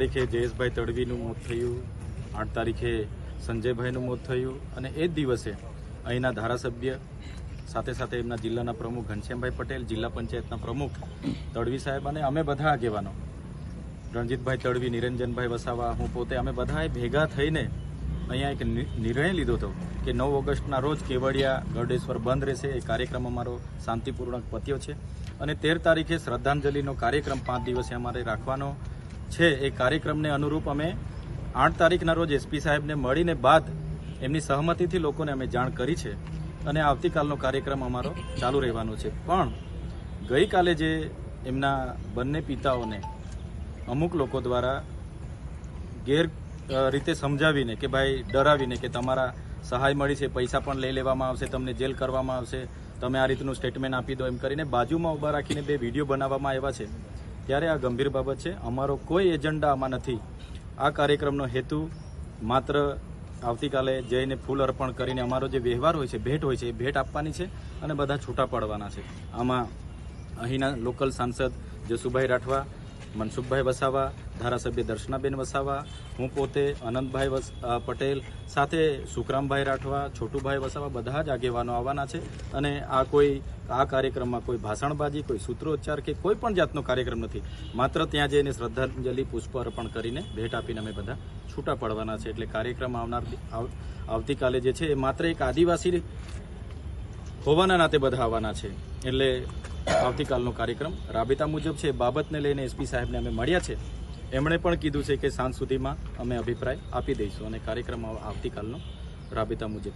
તારીખે જયેશભાઈ તડવીનું મોત થયું, 8 તારીખે સંજયભાઈનું મોત થયું અને એ જ દિવસે અહીંના ધારાસભ્ય સાથે સાથે એમના જિલ્લાના પ્રમુખ ઘનશ્યામભાઈ પટેલ, જિલ્લા પંચાયતના પ્રમુખ તડવી સાહેબ અને અમે બધા આગેવાનો રણજીતભાઈ તડવી, નિરંજનભાઈ વસાવા, હું પોતે અમે બધાએ ભેગા થઈને અહીંયા એક નિર્ણય લીધો હતો કે 9 ઓગસ્ટના રોજ કેવડિયા ગરડેશ્વર બંધ રહેશે. એ કાર્યક્રમ અમારો શાંતિપૂર્વક પત્યો છે અને 13 તારીખે શ્રદ્ધાંજલિનો કાર્યક્રમ 5 દિવસે અમારે રાખવાનો છે. એ કાર્યક્રમને અનુરૂપ અમે 8 તારીખના રોજ એસપી સાહેબને મળીને બાદ એમની સહમતિથી લોકોને અમે જાણ કરી છે અને આવતીકાલનો કાર્યક્રમ અમારો ચાલુ રહેવાનો છે. પણ ગઈકાલે જે એમના બંને પિતાઓને અમુક લોકો દ્વારા ગેર રીતે સમજાવીને કે ભાઈ ડરાવીને કે તમારા સહાય મળી છે, પૈસા પણ લઈ લેવામાં આવશે, તમને જેલ કરવામાં આવશે, તમે આ રીતનું સ્ટેટમેન્ટ આપી દો એમ કરીને બાજુમાં ઊભા રાખીને 2 વિડીયો બનાવવામાં આવ્યા છે. ત્યારે આ ગંભીર બાબત છે. અમારો કોઈ એજન્ડા આમાં નથી. આ કાર્યક્રમનો હેતુ માત્ર આવતીકાલે જઈને ફૂલ અર્પણ કરીને અમારો જે વ્યવહાર હોય છે, ભેટ હોય છે, એ ભેટ આપવાની છે અને બધા છૂટા પડવાના છે. આમાં અહીંના લોકલ સાંસદ જસુભાઈ રાઠવા, મનસુખભાઈ વસાવા, ધારાસભ્ય દર્શનાબેન વસાવા, હું પોતે અનંતભાઈ પટેલ, સાથે સુખરામભાઈ રાઠવા, છોટુભાઈ વસાવા, બધા જ આગેવાનો આવવાના છે. અને આ કાર્યક્રમમાં કોઈ ભાષણબાજી, કોઈ સૂત્રોચ્ચાર કે કોઈ પણ જાતનો કાર્યક્રમ નથી. માત્ર ત્યાં જઈને શ્રદ્ધાંજલિ પુષ્પ અર્પણ કરીને ભેટ આપીને અમે બધા છૂટા પડવાના છે. એટલે કાર્યક્રમ આવતીકાલે જે છે એ માત્ર એક આદિવાસી હોવાના નાતે બધા આવવાના છે. એટલે આવતીકાલનો કાર્યક્રમ રાબેતા મુજબ છે. બાબતને લઈને એસપી સાહેબને અમે મળ્યા છે. એમણે પણ કીધું છે કે સાંજ સુધીમાં અમે અભિપ્રાય આપી દઈશું અને કાર્યક્રમ આવતીકાલનો રાબેતા મુજબ